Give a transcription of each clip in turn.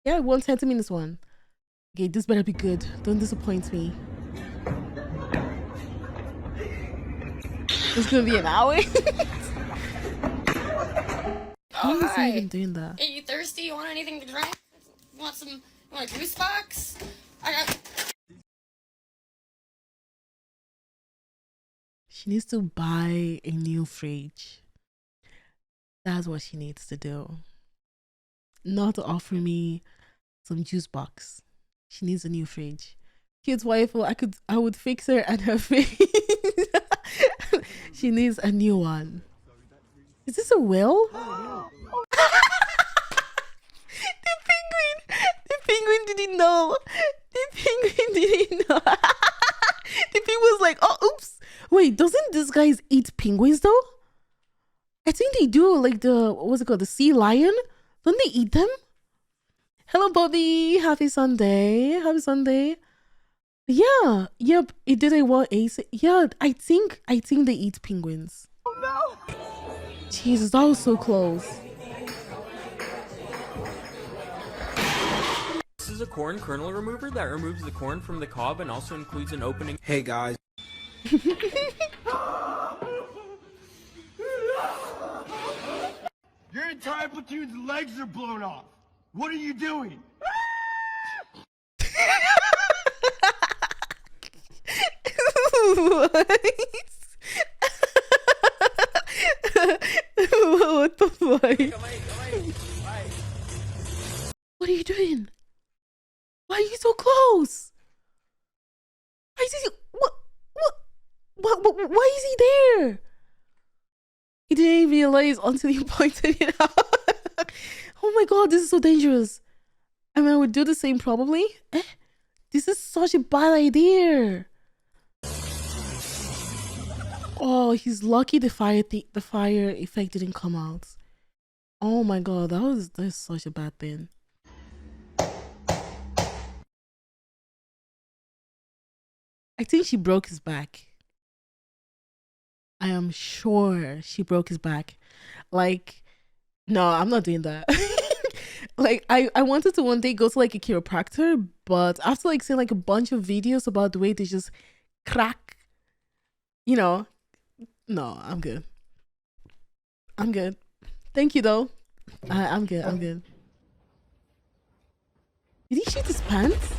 Yeah, 130 minutes one. Okay, this better be good. Don't disappoint me. It's gonna be an hour. How is he even doing that? Are you thirsty? You want anything to drink? You want a juice box? She needs to buy a new fridge. That's what she needs to do. Not to offer me some juice box. She needs a new fridge. Kid's wife, I would fix her and her face. She needs a new one. Is this a whale? The penguin didn't know. The penguin didn't know. The penguin was like, oh, oops. Wait, doesn't these guys eat penguins though? I think they do. Like what's it called? The sea lion? Don't they eat them? Hello, Bobby. Happy Sunday. Happy Sunday. Yeah. Yep. It did a what? Ace. Yeah. I think they eat penguins. Oh no. Jesus, that was so close. This is a corn kernel remover that removes the corn from the cob and also includes an opening. Hey guys. Your entire platoon's legs are blown off. What are you doing? What the fuck? What are you doing? Why are you so close? Why is he? Why is he there? He didn't realize until he pointed it out. Oh my god, this is so dangerous. I mean, I would do the same probably. This is such a bad idea. Oh, he's lucky the fire effect didn't come out. Oh my god, that's such a bad thing. I think she broke his back. I am sure she broke his back. Like, no, I'm not doing that. Like, I wanted to one day go to like a chiropractor, but after like seeing like a bunch of videos about the way they just crack, you know, no, I'm good. I'm good. Thank you though. I'm good. I'm good. Did he shit his pants?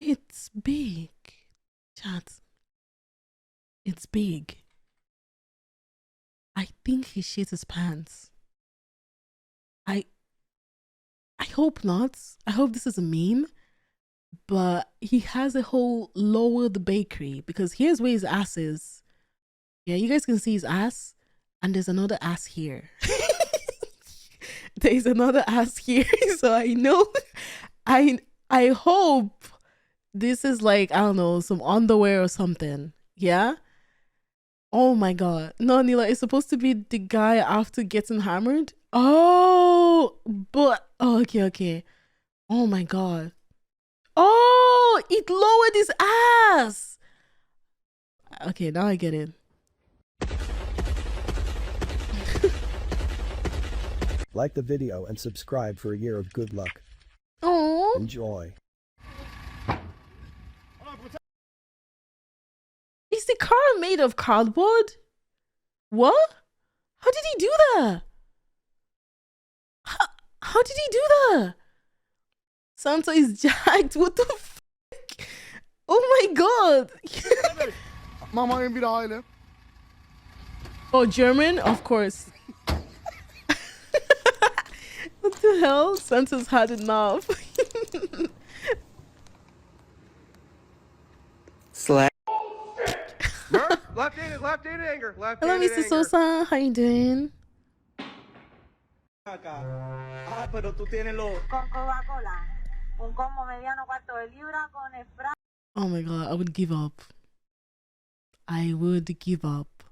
It's big, chat. It's big. I think he shit his pants. I hope not. I hope this is a meme. But he has a whole lower the bakery because here's where his ass is. Yeah, you guys can see his ass, and there's another ass here. There's another ass here. So I know I hope this is like, I don't know, some underwear or something. Yeah? Oh my god. No, Neila, it's supposed to be the guy after getting hammered. Oh, but okay. Oh my god. Oh, it lowered his ass. Okay, now I get it. Like the video and subscribe for a year of good luck. Oh. Enjoy. Is the car made of cardboard? What? How did he do that? How did he do that? Santa is jacked. What the fuck? Oh my god. Oh, German? Of course. What the hell? Santa's had enough. Slack. Left-handed anger. Hello, Mr. Sosa. How you doing? Oh my god, I would give up. I would give up.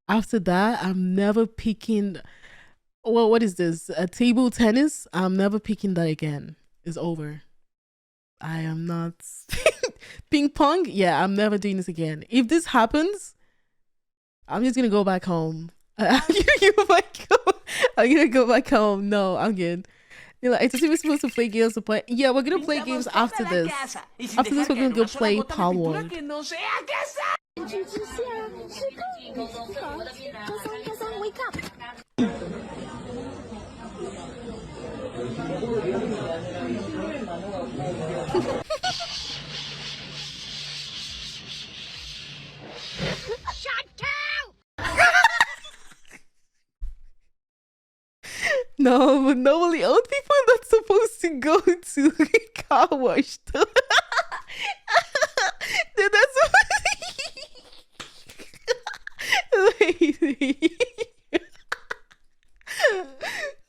After that, I'm never picking. Well, what is this? A table tennis? I'm never picking that again. It's over. I am not. Ping pong? Yeah, I'm never doing this again. If this happens, I'm just gonna go back home. I'm gonna go back home. No, I'm good. You're like, I thought we were supposed to play games to play. Yeah, we're gonna play games after this. After this, we're gonna go play Power World. Wake up. No, but normally old people are not supposed to go to car wash. They're not supposed to...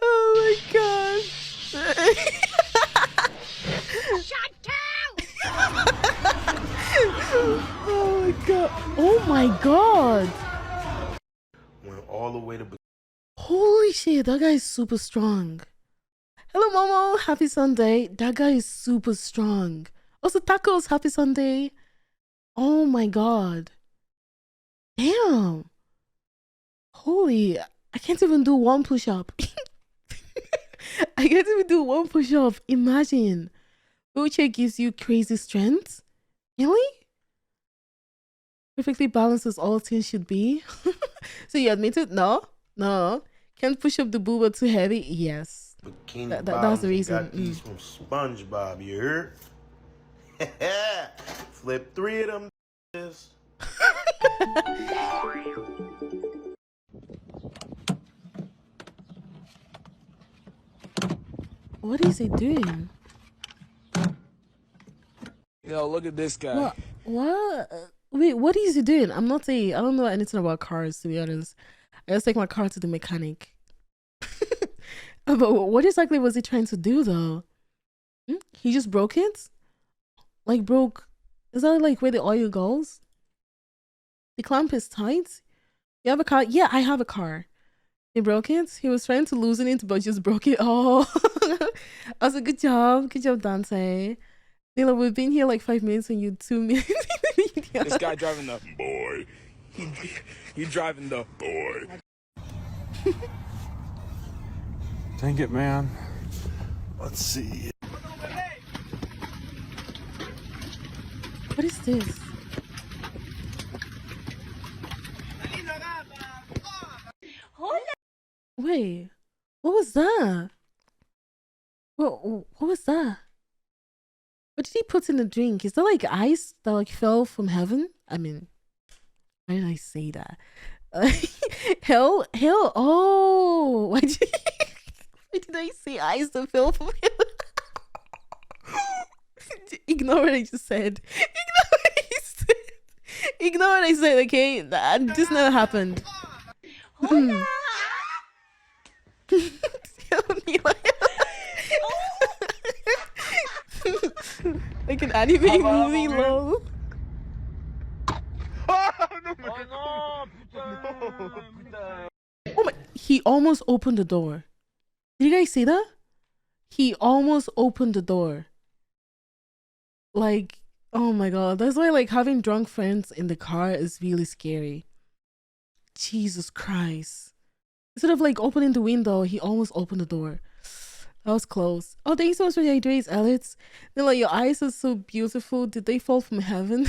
Oh my god. Oh my god. Oh my god. Went all the way to. Holy shit, that guy is super strong. Hello, Momo. Happy Sunday. That guy is super strong. Also, Tacos. Happy Sunday. Oh my god. Damn. Holy. I can't even do one push-up. I can't even do one push-up. Imagine. Wheelchair gives you crazy strength. Really? Perfectly balanced as all things should be. So you admit it? No. No. Can't push up the booba too heavy? Yes. That's the reason. Got these from SpongeBob, you heard? Flip 3 of them. What is he doing? Yo, look at this guy. What? Wait, what is he doing? I don't know anything about cars, to be honest. I just take my car to the mechanic. But what exactly was he trying to do, though? He just broke it? Like, broke... Is that, like, where the oil goes? The clamp is tight? You have a car? Yeah, I have a car. He broke it? He was trying to loosen it, but just broke it. Oh. Also, good job. Good job, Dante. Neila, we've been here like 5 minutes and you 2 minutes. This guy driving the boy. He driving the boy. Dang it, man. Let's see. What is this? Wait, what was that? What was that? What did he put in the drink? Is that like ice that like fell from heaven? I mean, why did I say that? Hell, oh, why did I say ice that fell from heaven? Ignore what I just said. Ignore what I said, okay? This never happened. Like an anime movie, lol. Oh my, he almost opened the door. Did you guys see that? He almost opened the door. Like, oh my god, that's why like having drunk friends in the car is really scary. Jesus Christ. Instead of like opening the window, he almost opened the door. That was close. Oh, thank you so much for the hydrates, Alex. Neila, your eyes are so beautiful. Did they fall from heaven?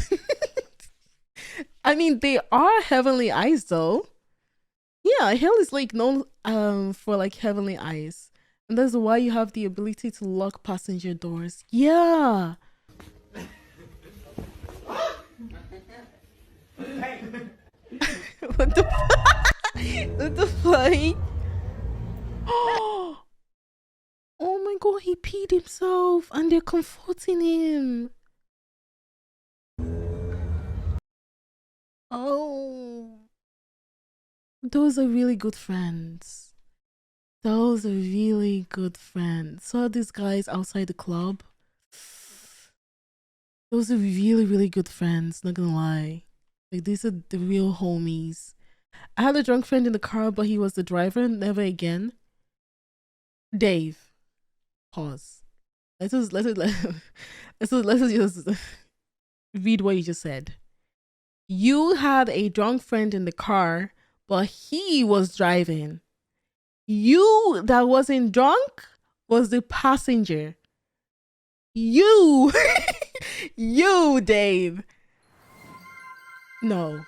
I mean, they are heavenly eyes though. Yeah, hell is like known for like heavenly eyes. And that's why you have the ability to lock passenger doors. Yeah. What the what the fly? Oh my god, he peed himself and they're comforting him. Oh, those are really good friends. Those are really good friends. Saw these guys outside the club. Those are really, really good friends, not gonna lie. Like, these are the real homies. I had a drunk friend in the car, but he was the driver. Never again. Dave. Pause. Let's So let's just read what you just said. You had a drunk friend in the car, but he was driving. You that wasn't drunk was the passenger. You, you, Dave. No,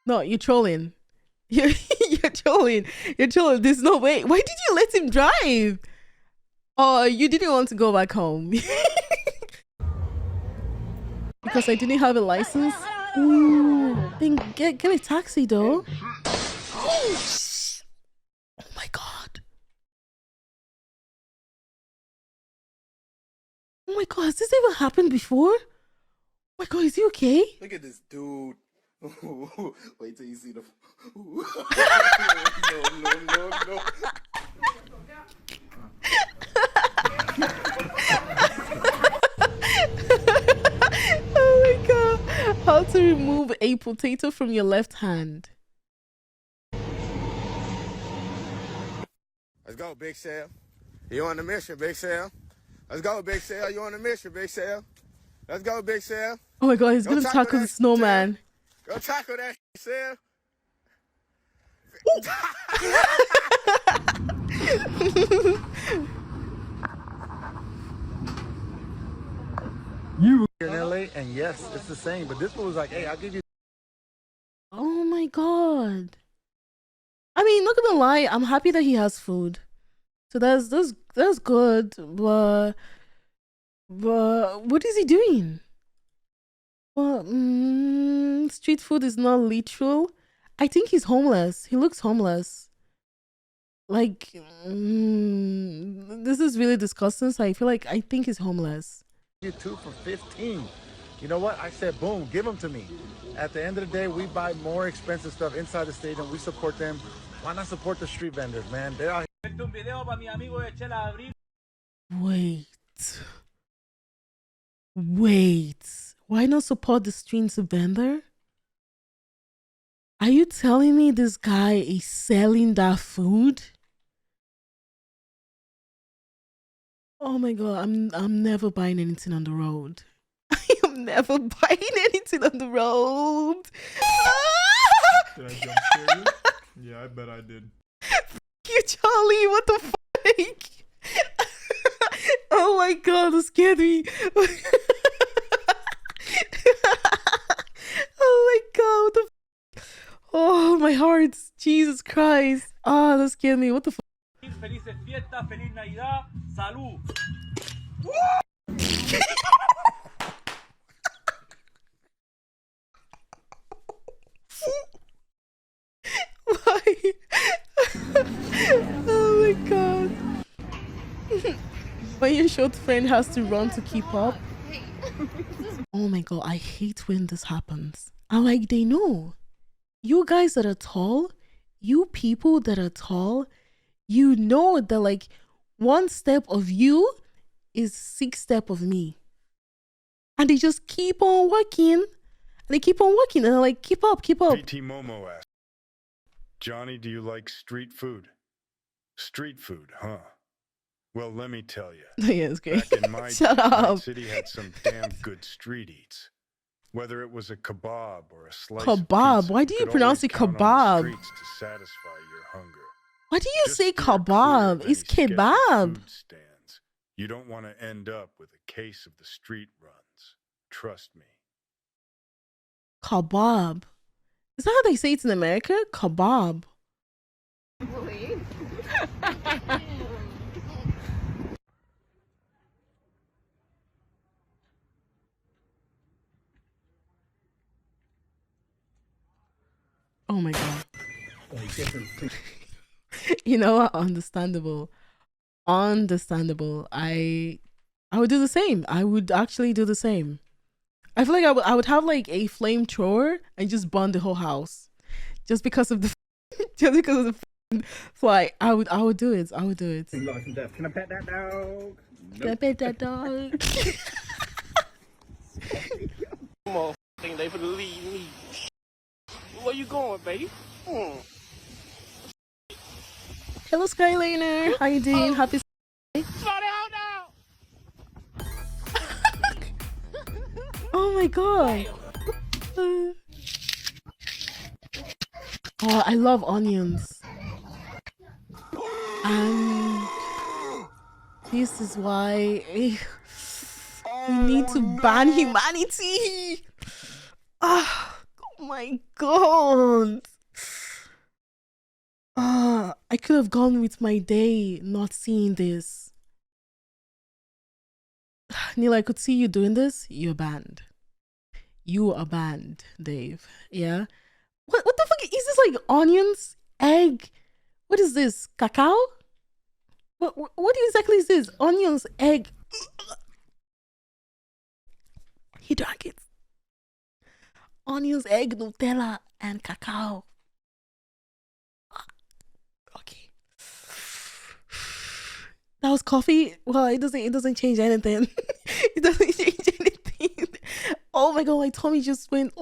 you're trolling. You're trolling. You're trolling. There's no way. Why did you let him drive? Oh, you didn't want to go back home. Because I didn't have a license. Ooh, then get a taxi though. Oh my god. Oh my god, has this ever happened before? Oh my god, is he okay? Look at this dude. Wait till you see the. No. Oh my god. How to remove a potato from your left hand. Let's go, Big Sal. You on the mission, Big Sal? Let's go, Big Sal. You on the mission, Big Sal? Let's go, Big Sal. Oh my god, he's Go gonna tackle the that snowman. Go tackle that, Sal. You in LA, and yes, it's the same. But this one was like, hey, I'll give you. Oh my god. I mean, not gonna lie, I'm happy that he has food. So that's good, but what is he doing? Well, street food is not literal. I think he's homeless. He looks homeless. Like, this is really disgusting. So I feel like I think he's homeless. You 2 for 15. You know what? I said, boom, give them to me. At the end of the day, we buy more expensive stuff inside the stadium. We support them. Why not support the street vendors, man? They're out here. Wait. Why not support the street vendor? Are you telling me this guy is selling that food? Oh my god, I'm never buying anything on the road. I am never buying anything on the road. Did I jump scare you? Yeah, I bet I did. You, Charlie, what the fuck? Oh my god, that scared me. Oh my god, what the oh my heart, Jesus Christ. Ah, that scared me. What the fuck? Felices fiestas, feliz Navidad, salud. Why? Oh my god. When your short friend has to run to keep up. Oh my god, I hate when this happens. I'm like, they know. You guys that are tall, you people that are tall, you know that like one step of you is 6 steps of me. And they just keep on working. And they keep on working. And they're like, keep up, keep up. BT Momo asked, Johnny, do you like street food? Street food, huh? Well, let me tell you. Yeah, it's great. Back in my Shut day, up. my city had some damn good street eats. Whether it was a kebab or a slice Kebab? of pizza, Why do you could pronounce always it count on the kebab? streets to satisfy your hunger. Why do you Just say steer clear of kebab? any It's sketchy kebab. food stands. You don't want to end up with a case of the street runs. Trust me. Kebab. Is that how they say it in America? Kebab. Oh my god. You know what? Understandable. Understandable. I would do the same. I would actually do the same. I feel like I would have like a flamethrower and just burn the whole house. Just because of the just because of the fly. I would do it. I would do it. Can I pet that dog? Can I pet that dog? Come on, think they finna leave me. Where you going, baby? Hello, Skyliner. How you doing? Happy. Slow down now. Oh my god. Oh, I love onions. And this is why we need to ban humanity. Oh my god. I could have gone with my day not seeing this. Neila, I could see you doing this. You're banned. You are banned, Dave. Yeah? What the fuck? Is this like onions? Egg? What is this? Cacao? What exactly is this? Onions, egg. He drank it. Onions, egg, Nutella, and cacao. Okay. That was coffee. Well, it doesn't change anything. It doesn't change anything. Oh my god, my tummy just went.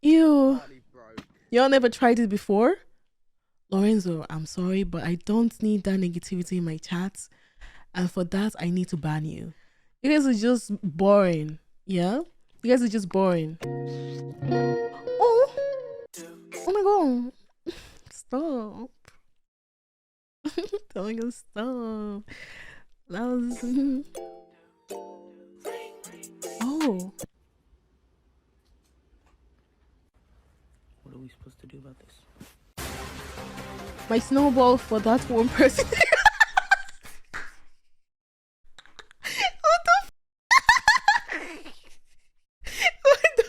Ew. Y'all never tried it before? Lorenzo, I'm sorry, but I don't need that negativity in my chats. And for that, I need to ban you. You guys are just boring. Yeah? You guys are just boring. Oh my god. Stop. Telling us stop. That was... Oh. What are we supposed to do about this? My snowball for that one person. What the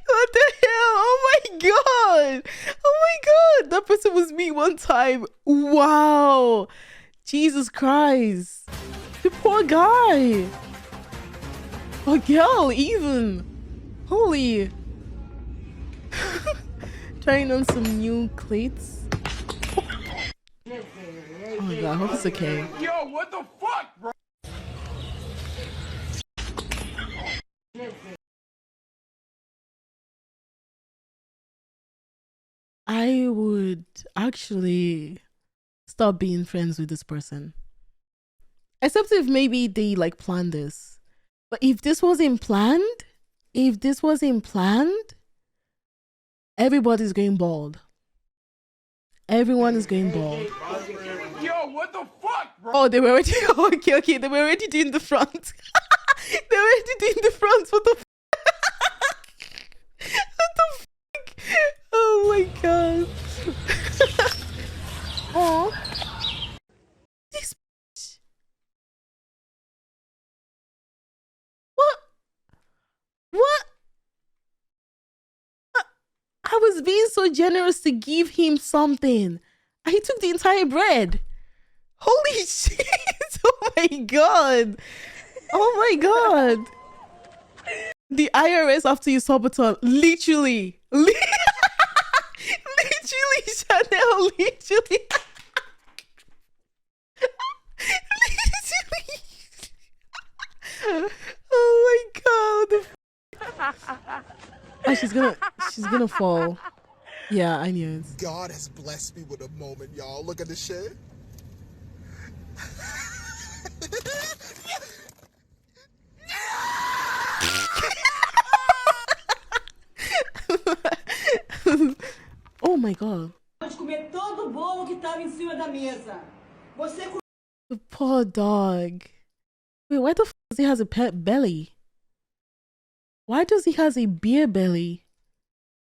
what the hell? Oh my god. Oh my god. That person was me one time. Wow. Jesus Christ. The poor guy. Or girl even. Holy. Trying on some new cleats. Oh my god, I hope it's okay. Yo, what the fuck, bro? I would actually stop being friends with this person. Except if maybe they like planned this. But if this wasn't planned, everybody's going bald. Everyone is going bald. Yo, what the fuck, bro? Oh, they were already okay. They were already doing the front. They were already doing the front. What the what the fuck? Oh my god. Oh. This bitch. What? I was being so generous to give him something. He took the entire bread. Holy shit. Oh my god. Oh my god. The IRS after you Sabaton. Literally. Literally, Chanel. Literally. Literally. Oh my god. Oh, she's gonna fall. Yeah, I knew it. God has blessed me with a moment, y'all. Look at this shit. Oh my god. Comer todo o bolo que estava em cima da mesa. Você The poor dog. Wait, why the f does he has a pet belly? Why does he has a beer belly?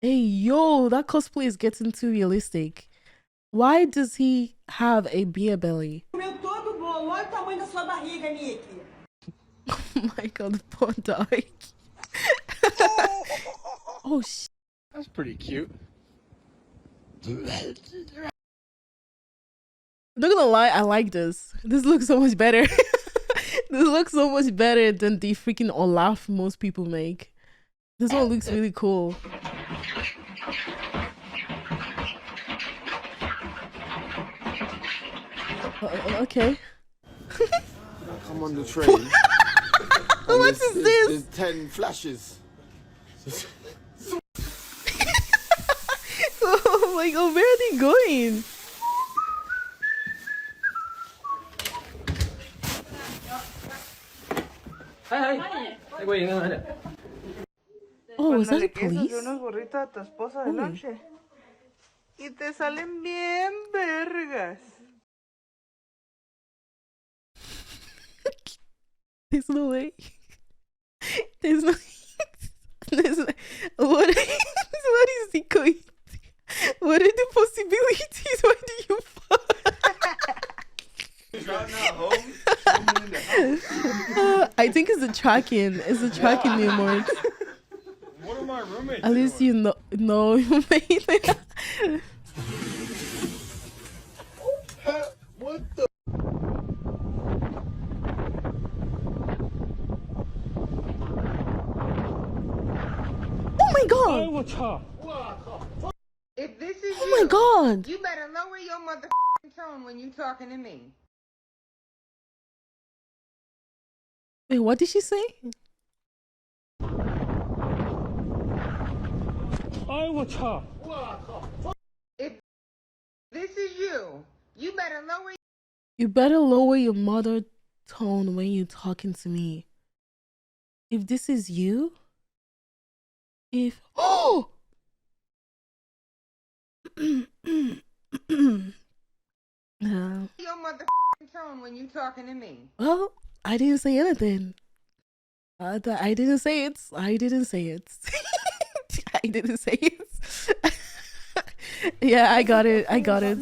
Hey, yo, that cosplay is getting too realistic. Why does he have a beer belly? comeu todo o bolo. Olha o tamanho da sua barriga, Nick. Oh my god, poor dog. Oh shit. That's pretty cute. Not gonna lie, I like this. This looks so much better. This looks so much better than the freaking Olaf most people make. This one looks really cool. Okay. Come on the train. What is this? There's 10 flashes. Oh my god, where are they going? Oh, is that a police? unos burritos a tu esposa de noche y te salen bien vergas. There's no way. There's no. There's no, what is he going? What are the possibilities? Why do you I think it's the tracking. It's the tracking memory. What are my roommates At least you know you made it. What the? Oh my god! If this is Oh my god! you better lower your motherfucking tone when you talking to me. Wait, what did she say? If this is you better lower. You better lower your mother tone when you're talking to me. If this is you, if oh. Your motherfucking tone when you talking to me. Well, I didn't say anything. I didn't say it. I didn't say it. I didn't say it. Yeah, I got it. I got it.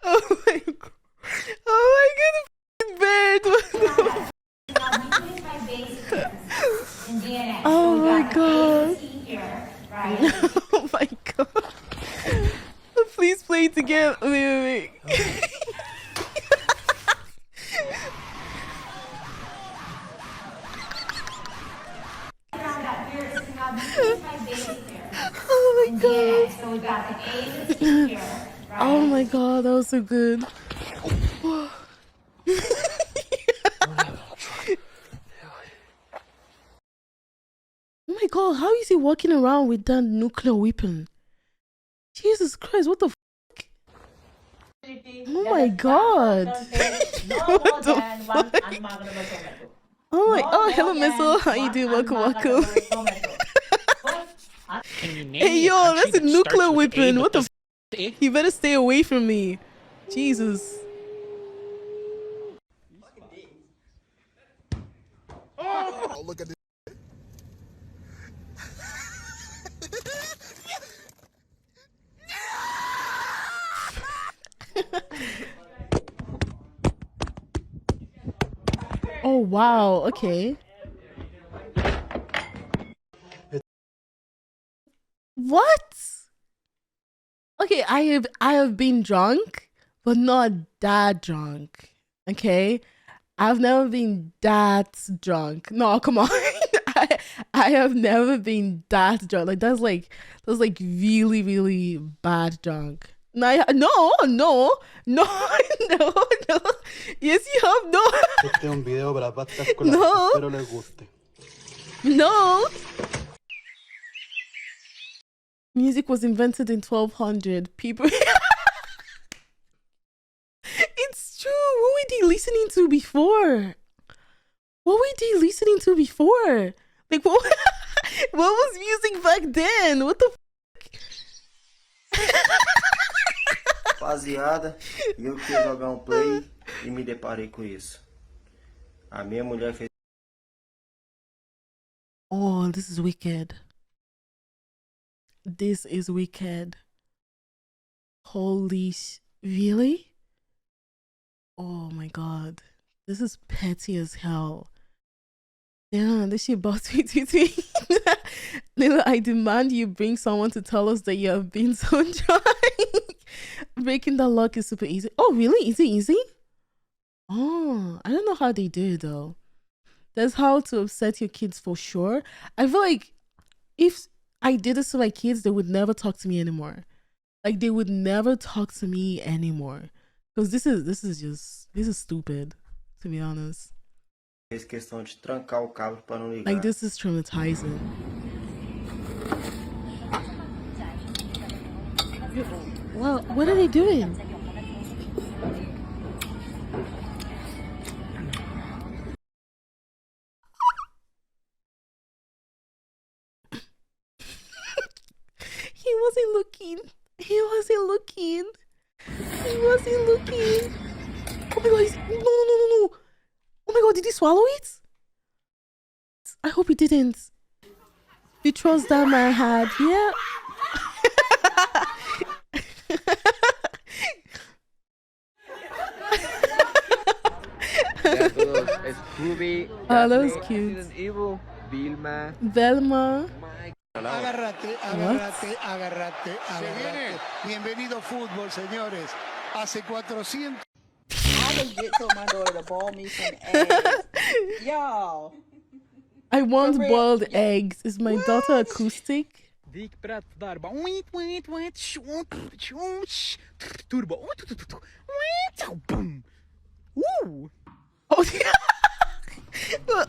Oh my god. Oh my god, bird. Oh my god. Oh my god. Please play it again. Wait. Oh my god. Oh my god, that was so good. Oh my god, how is he walking around with that nuclear weapon? Jesus Christ, what the fuck? Oh my god. What the fuck? Oh my, oh hello Missile, how you doing? Welcome. Hey yo, that's a nuclear weapon. What the fuck? You better stay away from me. Jesus. Oh, look at this. Oh wow, okay. What? Okay, I have been drunk, but not that drunk. Okay? I've never been that drunk. No, come on. I have never been that drunk. Like that's like really, really bad drunk. No. Yes, you have no. No. Music was invented in 1200. People. It's true. What were they listening to before? Like what? What was music back then? What the? Rapaziada, eu quis jogar play e me deparei com isso. A minha mulher fez. Oh, this is wicked. This is wicked. Holy really? Oh my god. This is petty as hell. Yeah, this shit about tweet. Neila, I demand you bring someone to tell us that you have been so drunk. Breaking that lock is super easy. Oh, really? Is it easy? Oh, I don't know how they do it though. That's how to upset your kids for sure. I feel like if I did this to my kids, they would never talk to me anymore. Like they would never talk to me anymore. Because this is stupid, to be honest. Fez questão de trancar o cabo para não ligar. Like this is traumatizing. Well, what are they doing? He wasn't looking. He wasn't looking. He wasn't looking. Oh my god, no. Oh my god, did he swallow it? I hope he didn't. The trust that man had, yeah. Oh, that was cute. Velma. Agárrate, agárrate, agárrate, agárrate. Bienvenido fútbol, señores. Hace 400. I legit told my daughter to boil me some eggs. Y'all. I want boiled eggs. Is my daughter acoustic?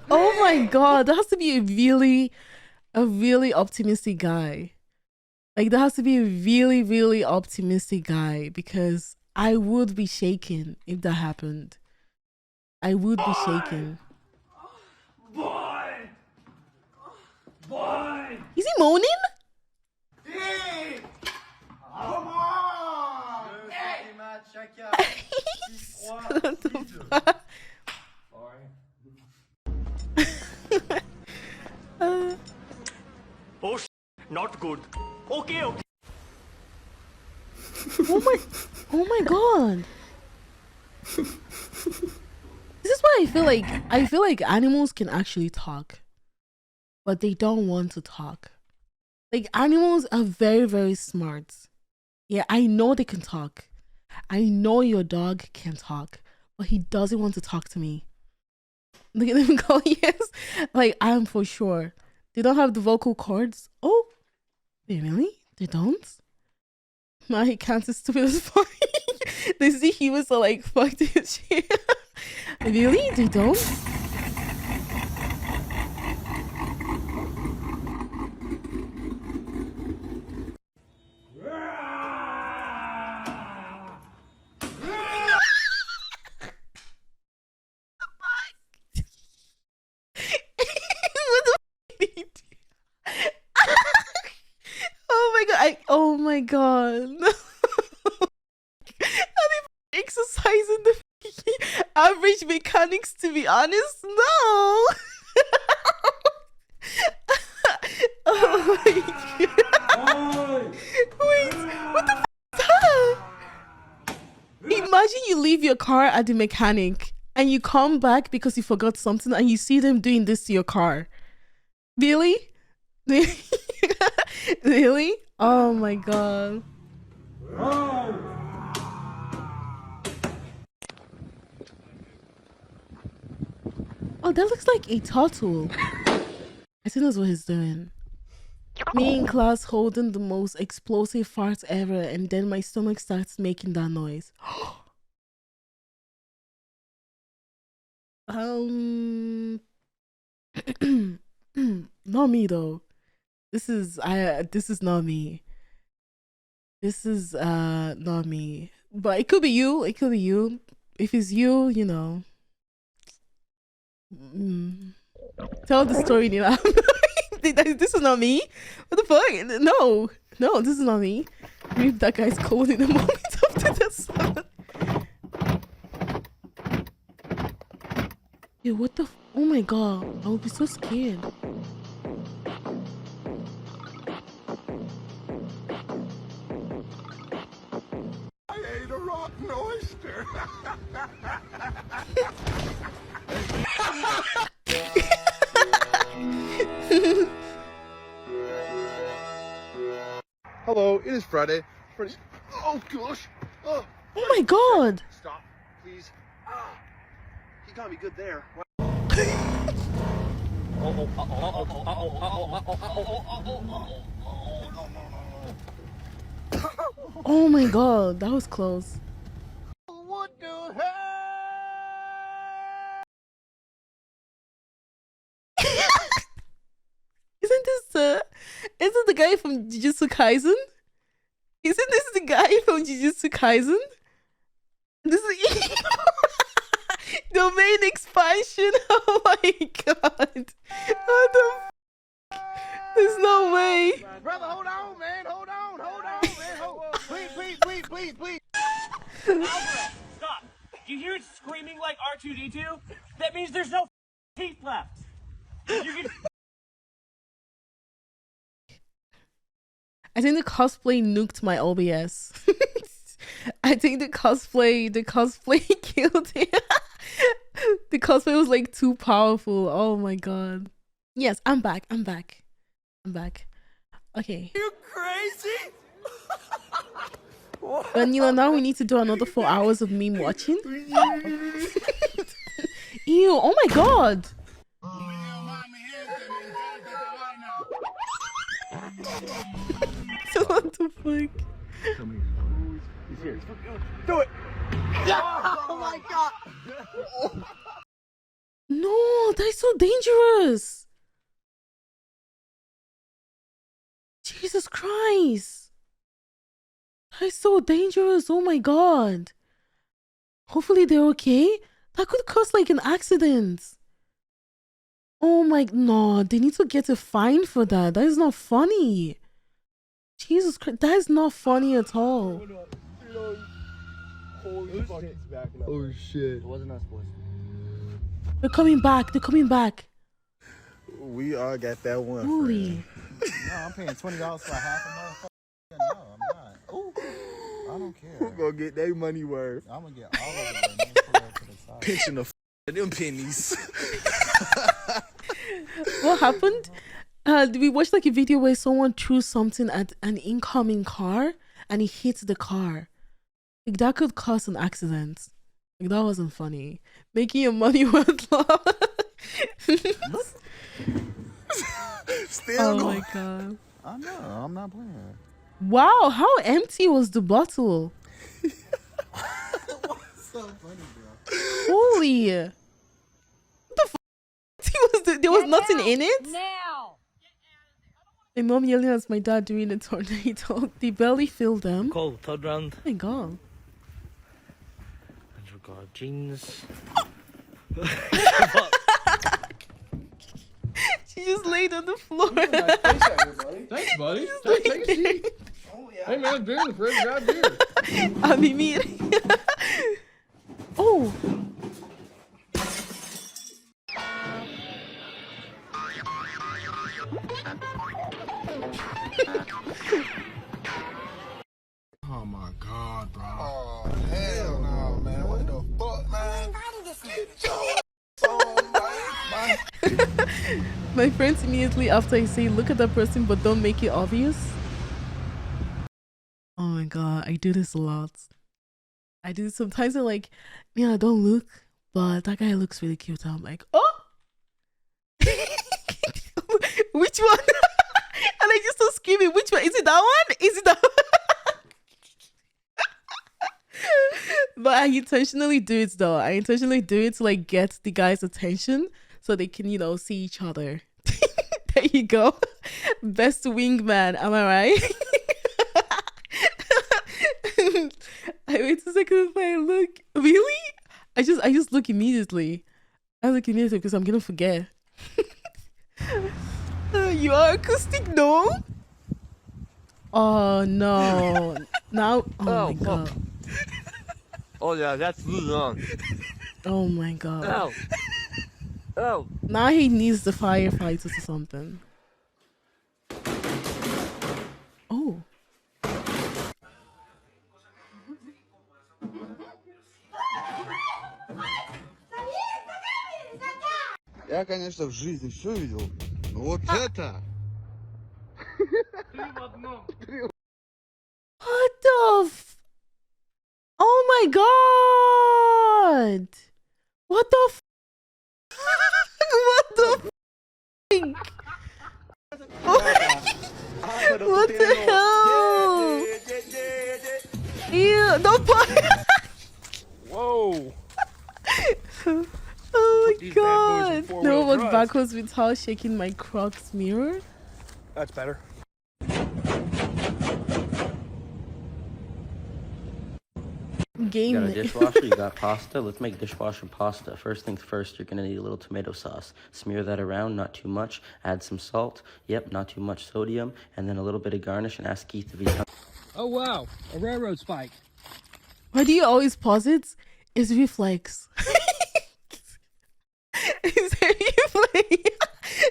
Oh my god, that has to be a really optimistic guy. Like that has to be a really optimistic guy, because I would be shaken if that happened. I would be shaken. Boy! Is he moaning? Hey! Come on! What the fuck? Oh, not good. Okay. Oh my god. This is why I feel like animals can actually talk, but they don't want to talk. Like animals are very smart. Yeah, I know they can talk. I know your dog can talk, but he doesn't want to talk to me. Look at them go, yes. Like I'm for sure. They don't have the vocal cords. Oh, they really? They don't? My cat is stupid as fuck. They see humans are like, fuck this shit. Really? They don't? Oh my god. Are they exercising the average mechanics, to be honest? No. Oh my god. Wait, what the f is that? Imagine you leave your car at the mechanic and you come back because you forgot something and you see them doing this to your car. Really? Really? Oh my god. Oh, that looks like a turtle. I think that's what he's doing. Me in class holding the most explosive farts ever, and then my stomach starts making that noise. Not me though. This is not me. This is not me. But it could be you. It could be you. If it's you, you know. Tell the story, Neila. This is not me. What the fuck? No, this is not me. Maybe that guy's cold in the moment after that sun. Yeah, what the? Oh my god, I would be so scared. I ate a rotten oyster. Hello, it is Friday. Oh gosh! Oh my god! Stop, please. Ah, he got me good there. Oh my god, that was close. What the hell? Isn't the guy from Jujutsu Kaisen? Isn't this the guy from Jujutsu Kaisen? This is domain expansion. Oh my god. What the There's no way. Brother, hold on, man. Hold on, man. Please. Stop. Do you hear it screaming like R2-D2? That means there's no teeth left. I think the cosplay nuked my OBS. I think the cosplay killed it. The cosplay was like too powerful. Oh my god. Yes, I'm back. Okay. You crazy? But Neila, now we need to do another 4 hours of meme watching. Ew, oh my god. What the fuck? He's here. Do it! Oh my god! No, that's so dangerous. Jesus Christ. That's so dangerous. Oh my god. Hopefully they're okay. That could cause like an accident. Oh my, no, they need to get a fine for that. That is not funny. Jesus Christ, that is not funny at all. Oh shit. It wasn't us, boys. They're coming back. We all got that one. Holy. No, I'm paying $20 for a half a motherfucker. No, I'm not. Ooh, I don't care. We're gonna get their money worth. I'm gonna get all of it. Man. Pull that to the side. Pinching them pennies. What happened? We watched like a video where someone threw something at an incoming car and it hit the car. Like that could cause an accident. Like that wasn't funny. Making your money worth love. Still oh going. my god. I know, I'm not playing. Wow, how empty was the bottle? What's so funny, bro? Holy. What the fuck? There was nothing in it? Now! My mom yelling at my dad during the tornado. They barely filled them. Cool, third round. Oh my god. And regard jeans. She just laid on the floor. Thanks, buddy. Take a seat. Hey, man, beer in the fridge. Grab beer. I mean, me. Oh. Oh my god, bro. Oh, hell no, man. What the fuck, man? My friends immediately after I say, look at that person, but don't make it obvious. Oh my god, I do this a lot. I do sometimes. I'm like, yeah, don't look, but that guy looks really cute. I'm like, oh, which one? And I just start screaming, which one? Is it that one? Is it that one? But I intentionally do it though. I intentionally do it to like get the guy's attention so they can, you know, see each other. There you go. Best wingman, am I right? I wait a second if I look. Really? I just look immediately. I look immediately because I'm gonna forget. You are acoustic, no? Oh no. Now oh my god. Oh yeah, that's too long. Oh my god. Ow. Oh. Now he needs the firefighters or something. Oh. Я, конечно, в жизни все видел, но вот это... What the Oh my god! What the pink. What the hell? Ew, don't put. Whoa. Oh my These bad boys in god. four-wheel No one drive. backwards without shaking my Crocs mirror. That's better. Game. You got a dishwasher, you got pasta. Let's make dishwasher pasta. First things first, you're gonna need a little tomato sauce. Smear that around, not too much. Add some salt. Yep, not too much sodium. And then a little bit of garnish and ask Keith to be... Oh wow, a railroad spike. Why do you always pause it? It's reflex. It's a reflex.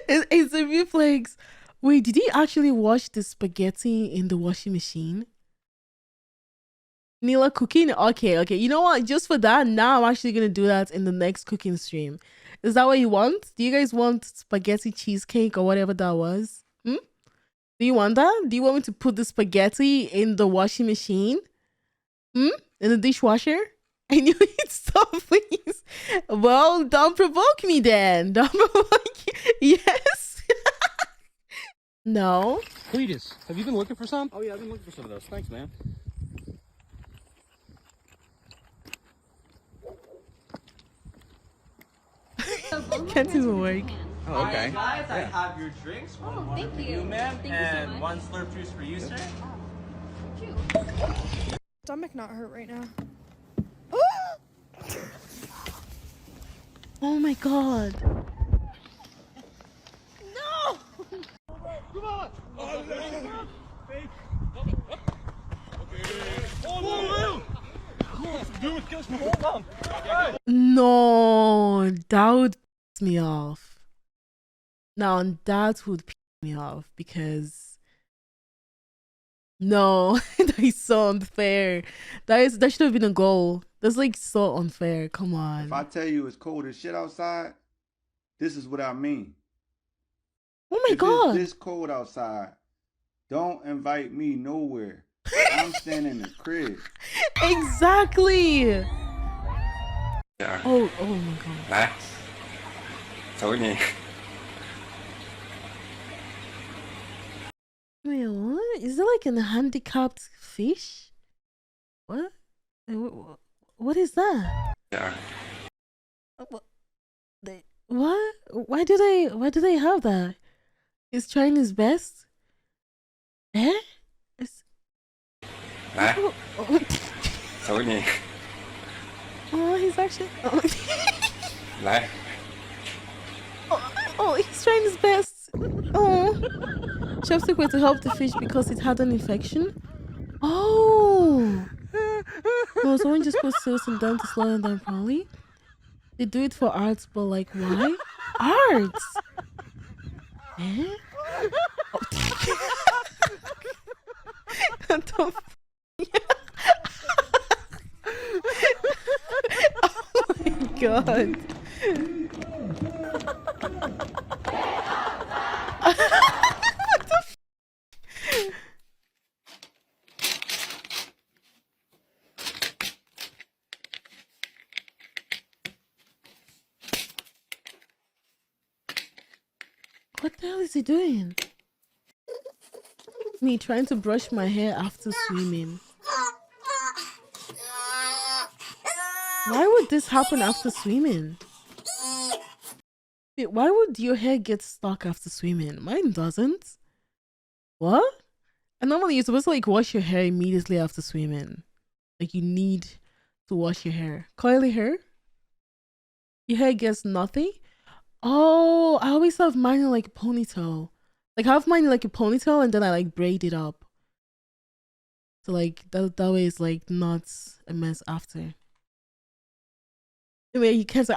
It's a reflex. Wait, did he actually wash the spaghetti in the washing machine? Neila cooking? Okay. You know what? Just for that, now I'm actually going to do that in the next cooking stream. Is that what you want? Do you guys want spaghetti cheesecake or whatever that was? Do you want that? Do you want me to put the spaghetti in the washing machine? In the dishwasher? I knew you'd stop, please. Well, don't provoke me then. Don't provoke me. Yes. No. Cletus, have you been looking for some? Oh yeah, I've been looking for some of those. Thanks, man. Can't even work. Oh, okay. Alright, guys, I have your drinks. One water for you, ma'am, and one slurp juice for you, sir. Stomach not hurt right now. Oh my god. No! Come on! No, that would piss me off. Now that would piss me off because no, that is so unfair. That should have been a goal. That's like so unfair. Come on. If I tell you it's cold as shit outside, this is what I mean. Oh my if god. It's this cold outside, don't invite me nowhere. I'm standing in the crib. Exactly. Yeah. Oh my god. Max. Tony. Wait, what? Is there like a handicapped fish? What? What is that? Yeah. What? Why do they have that? He's trying his best. Eh? Max. Oh, Tony. oh, he's actually. Oh. Max. Oh, he's trying his best. Oh. Chopstick were to help the fish because it had an infection. Oh. No, someone just put sauce and down to slow them down properly. They do it for arts, but like, why? Arts? Eh? Oh. Oh my god. What the hell is he doing? Me trying to brush my hair after swimming. Why would this happen after swimming? Wait, why would your hair get stuck after swimming? Mine doesn't. What? And normally you're supposed to like wash your hair immediately after swimming. Like you need to wash your hair. Coily hair? Your hair gets nothing? Oh, I always have mine in like a ponytail. Like I have mine in like a ponytail and then I like braid it up. So like that way it's like not a mess after. Anyway, you can't.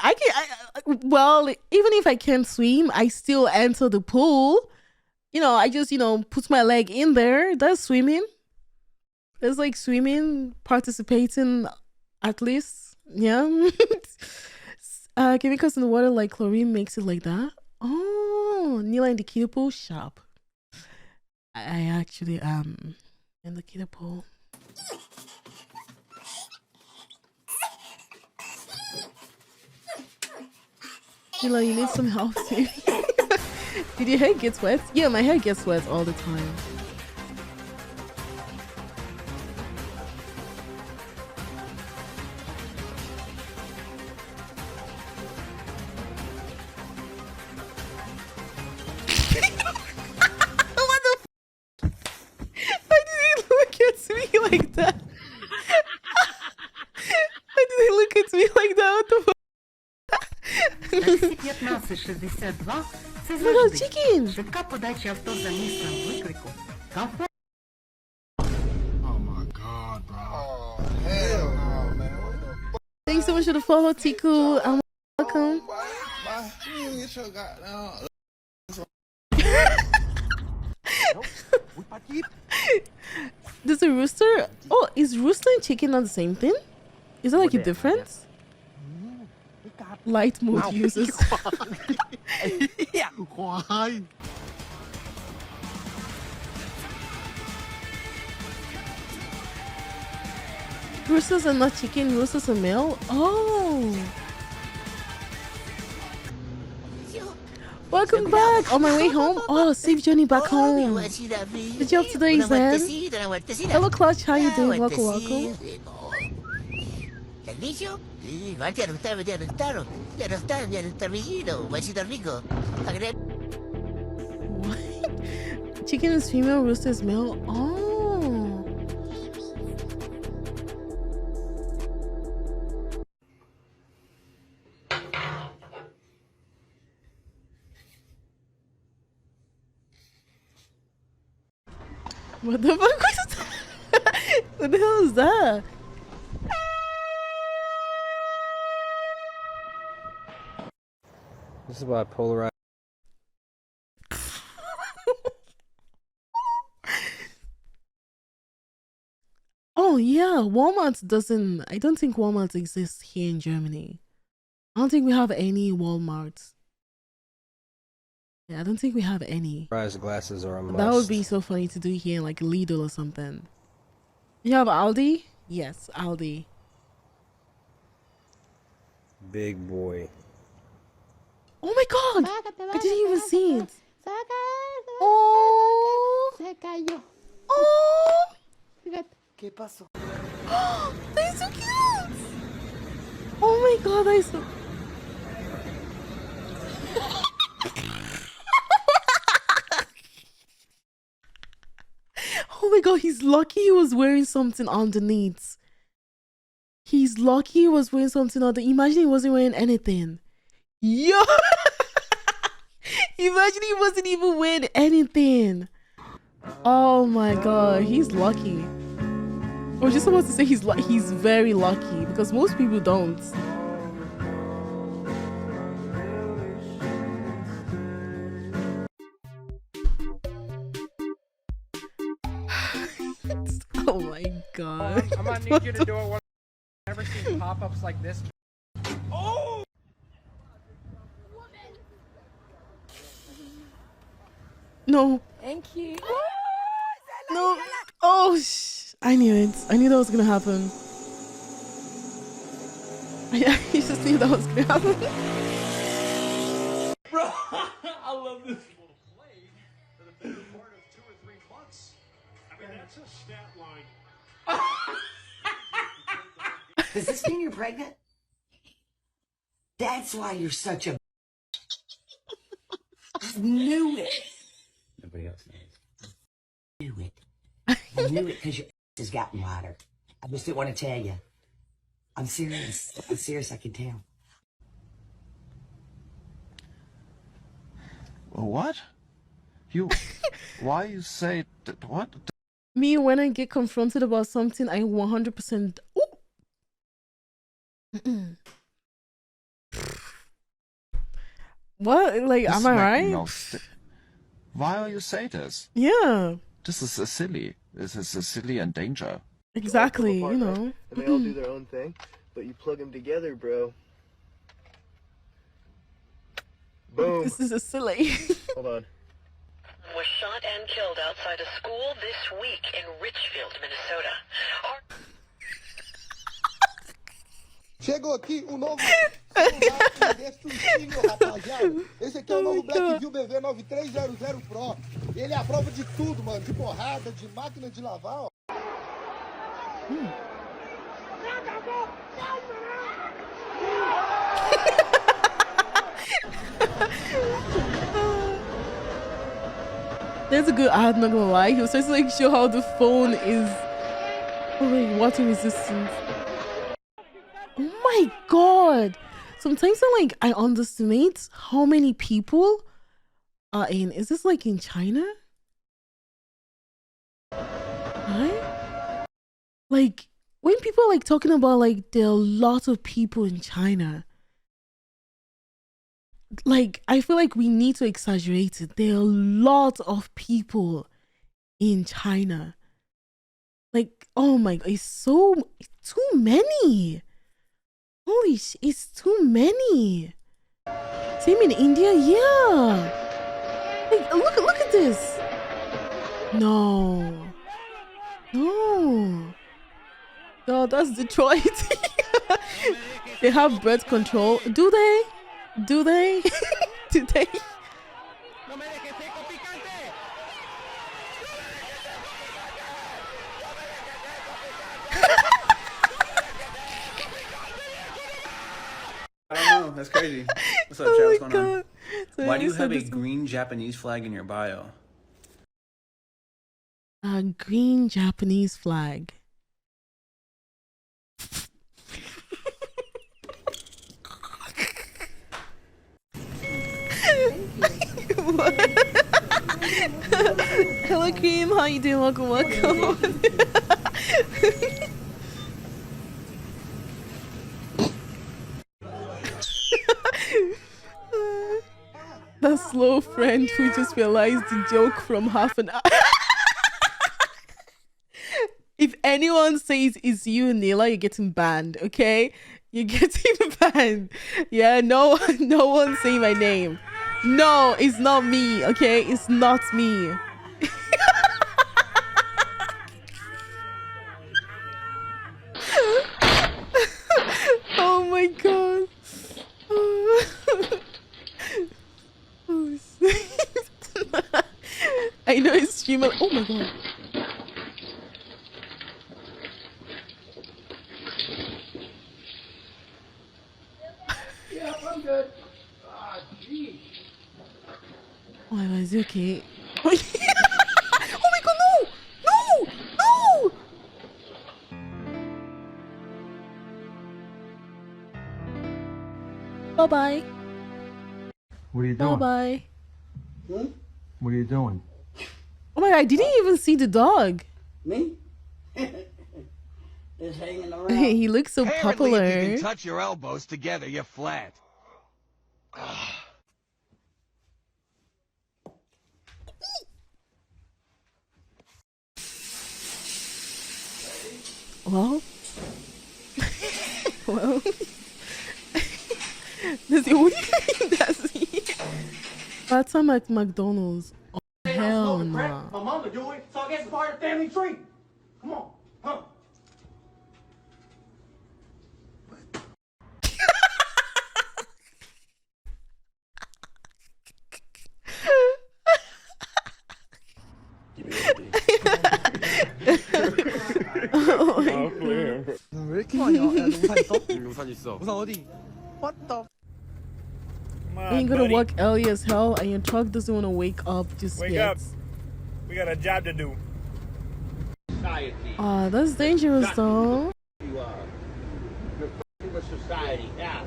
Well, even if I can't swim, I still enter the pool. You know, I just put my leg in there. That's swimming. It's like swimming, participating, at least. Yeah. Chemicals in the water like chlorine makes it like that. Oh, Neila in the kiddie pool shop. I actually am in the kiddie pool. Neila, you need some help too. Did your hair get wet? Yeah, my hair gets wet all the time. What the Why did he look at me like that? Why did he look at me like that? What the fuck? Little chicken. Oh my god, bro. Oh, hell no, man. What the fuck? Thanks so much for the follow, Tiku. Welcome. Does a rooster? Oh, is rooster and chicken not the same thing? Is there like a difference? Light mode users. Why? Roosters are not chicken, roosters are male? Oh. Welcome back. On my way home. Oh, safe journey back home. Good job today, Zen. Hello, Clutch. How you doing? Welcome, welcome. What? Chicken is female, rooster is male. Oh. What the fuck was that? What the hell is that? This is why I polarize. Oh yeah, Walmart doesn't. I don't think Walmart exists here in Germany. I don't think we have any Walmarts. Yeah, I don't think we have any. Glasses are a must. That would be so funny to do here in like Lidl or something. You have Aldi? Yes, Aldi. Big boy. Oh my god! I didn't even see it. Oh! Oh! ¿Qué pasó? They're so cute! Oh my god, they're so... Oh my god, he's lucky he was wearing something underneath. He's lucky he was wearing something underneath. Imagine he wasn't wearing anything. Yo! Imagine he wasn't even wearing anything. Oh my god, he's lucky. I was just supposed to say he's very lucky because most people don't. Oh my god. I'm gonna need you to do it one. I've never seen pop-ups like this. Oh! No. Thank you. No. Oh, I knew it. I knew that was gonna happen. I just knew that was gonna happen. Bro, I love this. Does this mean you're pregnant? That's why you're such a... I knew it. Nobody else knows. I knew it. I knew it because your has gotten wider. I just didn't want to tell you. I'm serious. I'm serious, I can tell. What? You... Why you say... What? Me, when I get confronted about something, I 100%... What? Like, This am I right? no Why will you say this? Yeah. This is silly. This is silly and danger. Exactly, you know. And they all do their own thing, but you plug them together, bro. Boom. This is a silly. Hold on. Was shot and killed outside a school this week in Richfield, Minnesota. Chegou aqui novo Esse aqui é o novo Blackview BV 9300 Pro. Ele é a prova de tudo, mano. De porrada, de máquina de lavar, ó. That's a good ad, not gonna lie. He was trying to like show how the phone is. Oh wait, water resistance. Oh my god! Sometimes I underestimate how many people are in. Is this like in China? Right? Like when people are like talking about like there are lots of people in China. Like I feel like we need to exaggerate it. There are lots of people in China. Like, oh my god, it's too many. Holy shit, it's too many. Same in India, yeah. Like look at this. No. God, that's Detroit. They have birth control. Do they? Do they? Do they? I don't know. That's crazy. What's up, chat? What's going on? So Why do you have a green Japanese flag in your bio? A green Japanese flag. Hello, Cream. How you doing? Welcome. That slow friend who just realized the joke from half an hour. If anyone says it's you, Neila, you're getting banned, okay? You're getting banned. Yeah, no one say my name. No, it's not me, okay? It's not me. Oh my god. Oh, I know it's streamer. Oh my god. Yeah, I'm good. Ah, jeez. Oh my god, is it okay? Oh my god, no! No! No! Bye-bye. What are you doing? Bye-bye. What are you doing? Oh my god, I didn't even see the dog. Me? Just hanging around. He looks so Apparently, popular. if you can touch your elbows together, you're flat. Well, well, does he? What do you mean? Does he? That's time at McDonald's. Oh, hell no. My mama do it, so I guess it's part of the family tree. Come on, huh? 왜 이렇게 많이 와? 야, 우산 있어? 우산 있어. 우산 어디? What the? You ain't gonna work early as hell, and your truck doesn't want to wake up just Wake yet. up. We got a job to do. Ah, that's dangerous though. Society. Yeah.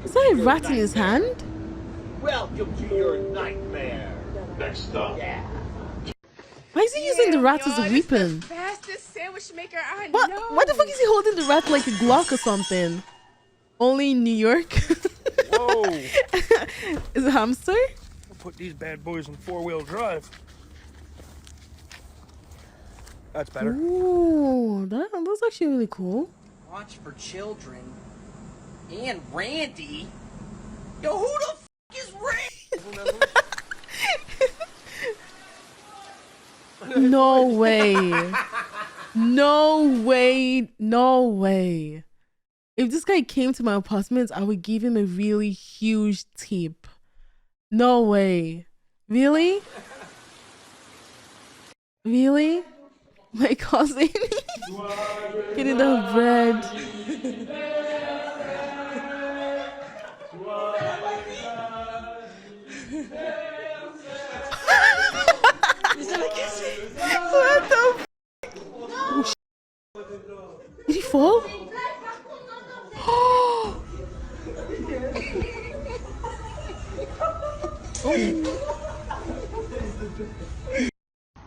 Is that a rat in his hand? Welcome to your nightmare. Next up. Yeah. Why is he using the rat as a weapon? Fastest sandwich maker I What? know. Why the fuck is he holding the rat like a Glock or something? Only in New York? Whoa. Is it a hamster? We'll put these bad boys in 4-wheel drive. That's better. Ooh, that's actually really cool. Watch for children. And Randy. Yo, who the f is Randy? No way. No way. No way. If this guy came to my apartment, I would give him a really huge tip. No way. Really? Really? My cousin getting the bread. What the f? Oh, did he fall? Oh.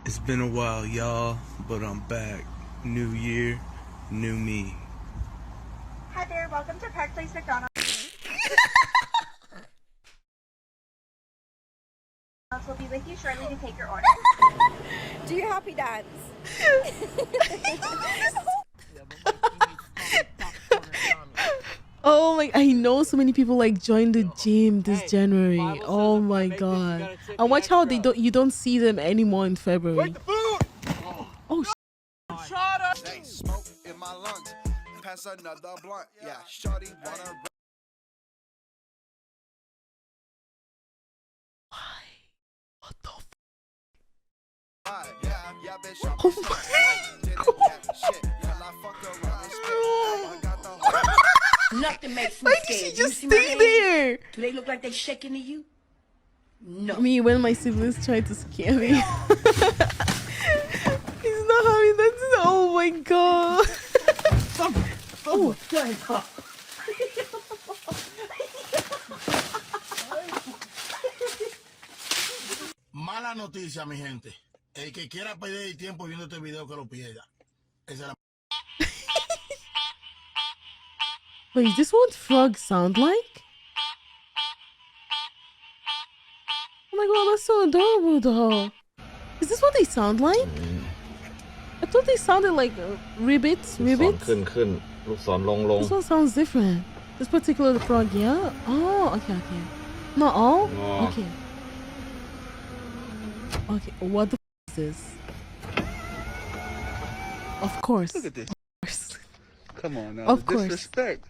It's been a while, y'all, but I'm back. New year, new me. Hi there, welcome to Park Place McDonald's. We'll be with you shortly to take your order. Do your happy dance. Oh my, I know so many people like joined the gym this January. Oh my god. And watch how you don't see them anymore in February. Oh They smoke in my lungs. Pass another blunt. Yeah, shorty wanna. What the f? Yeah, bitch. Oh my god. Nothing makes me Why did scared. she just You see my stay hands? there? Do they look like they shaking to you? No. Me when my siblings tried to scare me. He's not having that. Oh my god. Oh, Mala noticia, mi gente. El que quiera perder el tiempo viendo este video que lo pierda. Esa es la... Wait, is this what frogs sound like? Oh my god, that's so adorable though. Is this what they sound like? I thought they sounded like ribbits. Ribbits? This one sounds different. This particular frog, yeah? Oh, okay, okay. Not all? No. Okay. Okay, what the f is this? Of course. Look at this. Of course. Come on now. Of the course. Disrespect.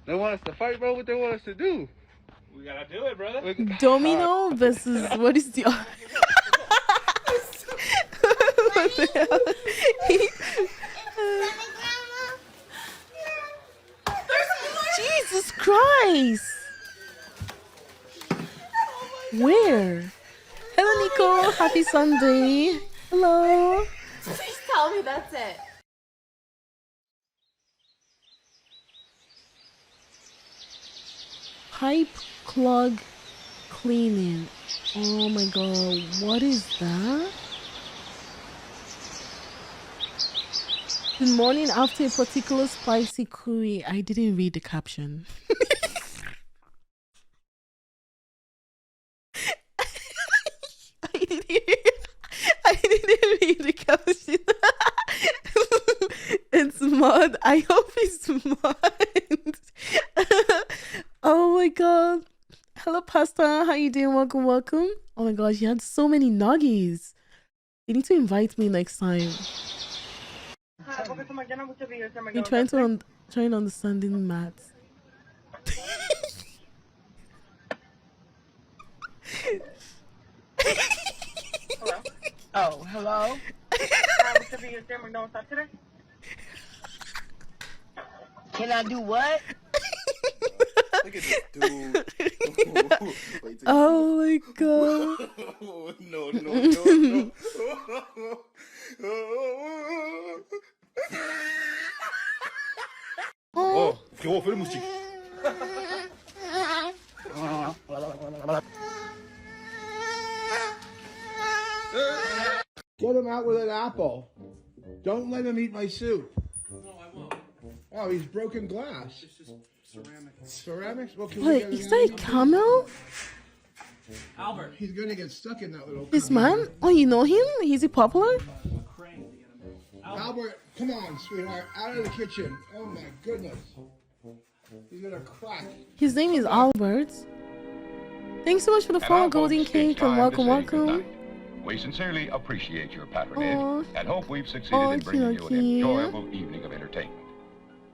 They want us to fight, bro. What they want us to do? We gotta do it, brother. Domino versus what is the what the hell? Jesus Christ! Where? Hello, Nico. Happy Sunday. Hello. Please tell me that's it. Pipe clog cleaning. Oh my god, what is that? Good morning after a particular spicy curry. I didn't read the caption. I didn't read the caption. It's mud. I hope it's mud. Oh my god. Hello, Pasta. How you doing? Welcome, welcome. Oh my gosh, you had so many nuggies. You need to invite me next time. You're trying to understanding maths. Hello? Oh, hello? Can I do what? Look at this dude. Oh my god. No. Oh, que vou faire musique. Get him out with an apple. Don't let him eat my soup. No, I won't. Oh, he's broken glass. It's just ceramics. Ceramics? Well, can we wait, get is him that a out? camel? Albert. He's gonna get stuck in that little. This man? Oh, you know him? Is he popular? Albert, come on, sweetheart, out of the kitchen. Oh my goodness. He's gonna crack. His name is Albert. Thanks so much for the follow, Golden Cake, and welcome, welcome. We sincerely appreciate your patronage Aw. and hope we've succeeded in bringing you an Kinky. enjoyable evening of entertainment.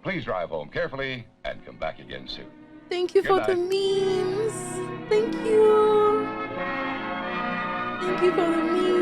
Please drive home carefully and come back again soon. Thank you Good for night. the memes. Thank you. Thank you for the memes.